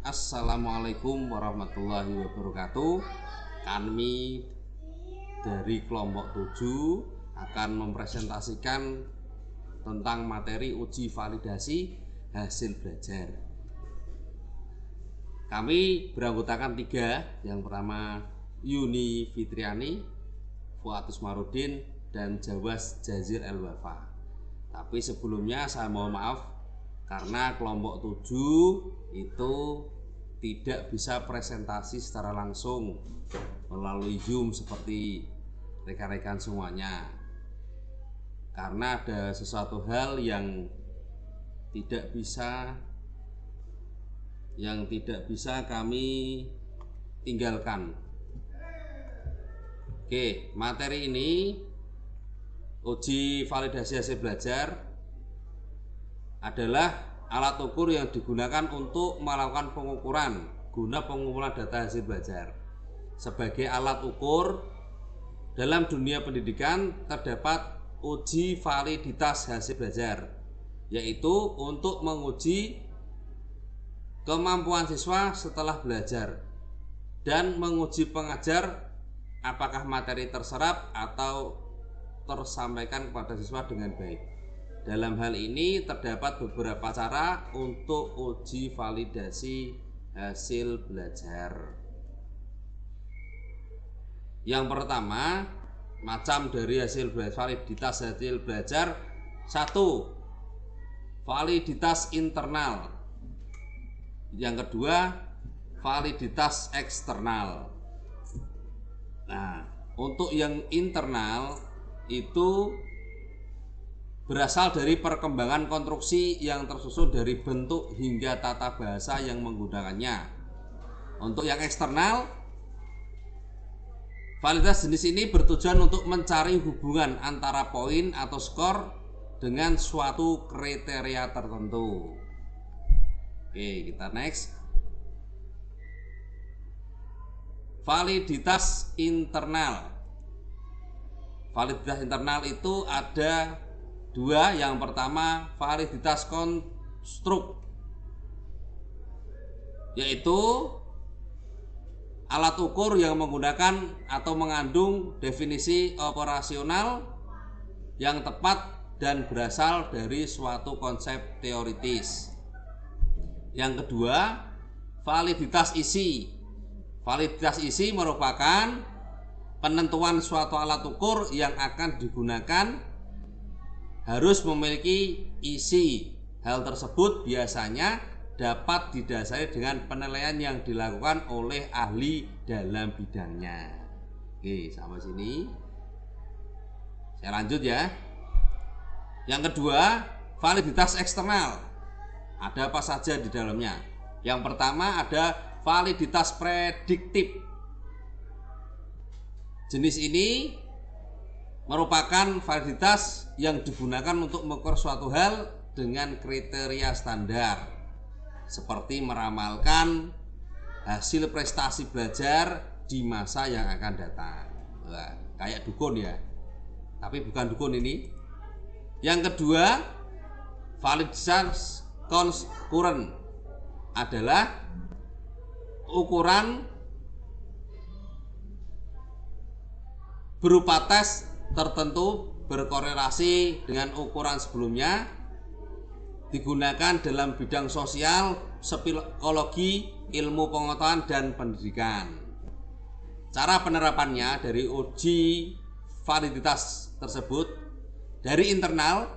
Assalamualaikum warahmatullahi wabarakatuh. Kami dari kelompok 7 akan mempresentasikan tentang materi uji validasi hasil belajar. Kami beranggotakan 3. Yang pertama Yuni Fitriani, Fuad Usmarudin, dan Jawas Jazir El-Wafa. Tapi sebelumnya saya mohon maaf karena kelompok 7 itu tidak bisa presentasi secara langsung melalui Zoom seperti rekan-rekan semuanya, karena ada sesuatu hal yang tidak bisa kami tinggalkan. Oke, materi ini uji validasi hasil belajar adalah alat ukur yang digunakan untuk melakukan pengukuran guna pengumpulan data hasil belajar. Sebagai alat ukur dalam dunia pendidikan terdapat uji validitas hasil belajar, yaitu untuk menguji kemampuan siswa setelah belajar dan menguji pengajar apakah materi terserap atau tersampaikan kepada siswa dengan baik. Dalam hal ini terdapat beberapa cara untuk uji validasi hasil belajar. Yang pertama, macam dari hasil validitas hasil belajar. 1. Validitas internal. Yang kedua, validitas eksternal. Nah, untuk yang internal itu berasal dari perkembangan konstruksi yang tersusun dari bentuk hingga tata bahasa yang menggunakannya. Untuk yang eksternal, validitas jenis ini bertujuan untuk mencari hubungan antara poin atau skor dengan suatu kriteria tertentu. Oke, kita next. Validitas internal. Validitas internal itu ada 2. Yang pertama validitas konstruk, yaitu alat ukur yang menggunakan atau mengandung definisi operasional yang tepat dan berasal dari suatu konsep teoritis. Yang kedua, validitas isi. Validitas isi merupakan penentuan suatu alat ukur yang akan digunakan harus memiliki isi. Hal tersebut biasanya dapat didasari dengan penilaian yang dilakukan oleh ahli dalam bidangnya. Oke, sampai sini. Saya lanjut ya. Yang kedua, validitas eksternal. Ada apa saja di dalamnya? Yang pertama ada validitas prediktif. Jenis ini merupakan validitas yang digunakan untuk mengukur suatu hal dengan kriteria standar, seperti meramalkan hasil prestasi belajar di masa yang akan datang. Wah, kayak dukun ya, tapi bukan dukun ini. Yang kedua, validitas konkurren adalah ukuran berupa tes tertentu berkorelasi dengan ukuran sebelumnya, digunakan dalam bidang sosial, psikologi, ilmu pengetahuan, dan pendidikan. Cara penerapannya dari uji validitas tersebut. Dari internal,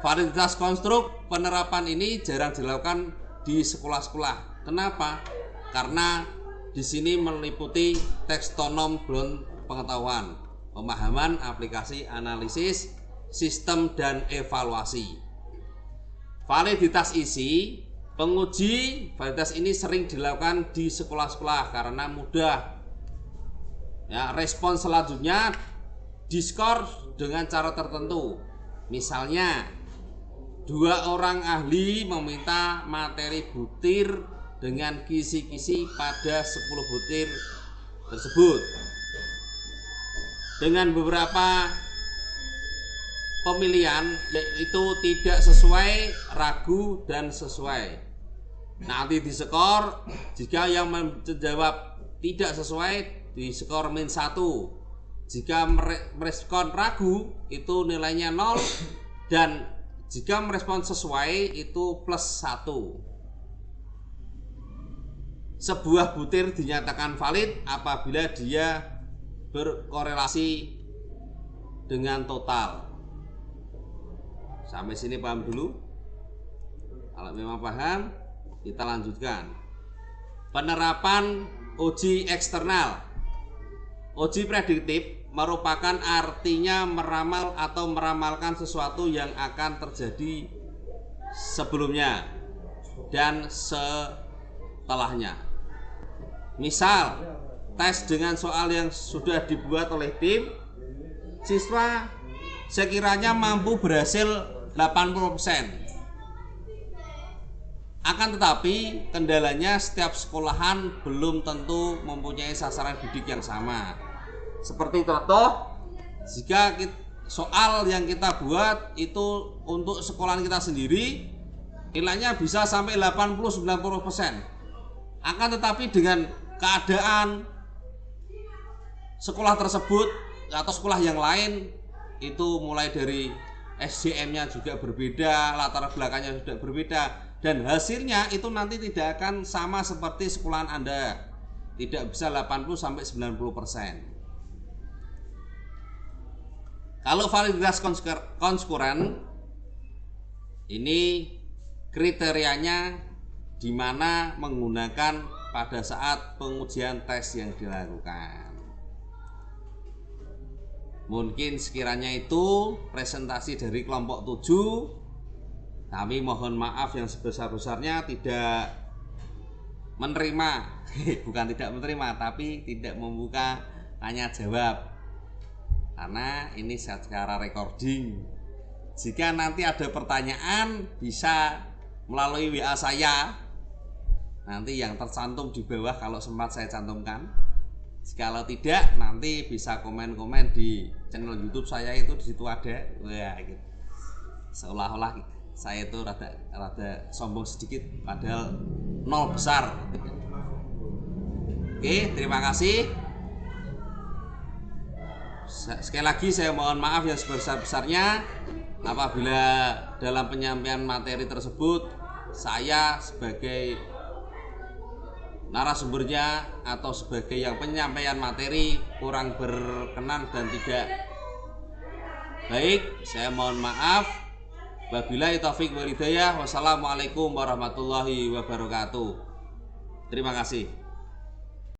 validitas konstruk, penerapan ini jarang dilakukan di sekolah-sekolah. Kenapa? Karena di sini meliputi tekstonom pengetahuan, pemahaman, aplikasi, analisis, sistem, dan evaluasi. Validitas isi, penguji validitas ini sering dilakukan di sekolah-sekolah karena mudah. Ya, respon selanjutnya diskor dengan cara tertentu. Misalnya, 2 orang ahli meminta materi butir dengan kisi-kisi pada 10 butir tersebut. Dengan beberapa pemilihan yaitu tidak sesuai, ragu, dan sesuai. Nanti diskor, jika yang menjawab tidak sesuai diskor -1. Jika merespon ragu itu nilainya 0, dan jika merespon sesuai itu +1. Sebuah butir dinyatakan valid apabila dia berkorelasi dengan total. Sampai sini paham dulu? Kalau memang paham, kita lanjutkan. Penerapan uji eksternal. Uji prediktif merupakan artinya meramal atau meramalkan sesuatu yang akan terjadi sebelumnya dan setelahnya. Misal, tes dengan soal yang sudah dibuat oleh tim, siswa sekiranya mampu berhasil 80%. Akan tetapi kendalanya setiap sekolahan belum tentu mempunyai sasaran didik yang sama. Seperti contoh, jika soal yang kita buat itu untuk sekolahan kita sendiri, nilainya bisa sampai 80-90%. Akan tetapi dengan keadaan sekolah tersebut atau sekolah yang lain, itu mulai dari SDM-nya juga berbeda, latar belakangnya juga berbeda, dan hasilnya itu nanti tidak akan sama seperti sekolahan Anda. Tidak bisa 80-90%. Kalau validitas konkuren, ini kriterianya di mana menggunakan pada saat pengujian tes yang dilakukan. Mungkin sekiranya itu presentasi dari kelompok 7. Kami mohon maaf yang sebesar-besarnya tidak menerima, bukan tidak menerima, tapi tidak membuka tanya jawab, karena ini secara recording. Jika nanti ada pertanyaan bisa melalui WA saya, nanti yang tercantum di bawah kalau sempat saya cantumkan. Kalau tidak, nanti bisa komen-komen di channel YouTube saya, itu di situ ada. Wah, gitu. Seolah-olah saya itu rada sombong sedikit, padahal 0 besar. Oke, terima kasih. Sekali lagi saya mohon maaf yang sebesar-besarnya apabila dalam penyampaian materi tersebut saya sebagai narasumbernya atau sebagai yang penyampaian materi kurang berkenan dan tidak baik, saya mohon maaf. Wabillahi taufik wal hidayah. Wassalamualaikum warahmatullahi wabarakatuh. Terima kasih.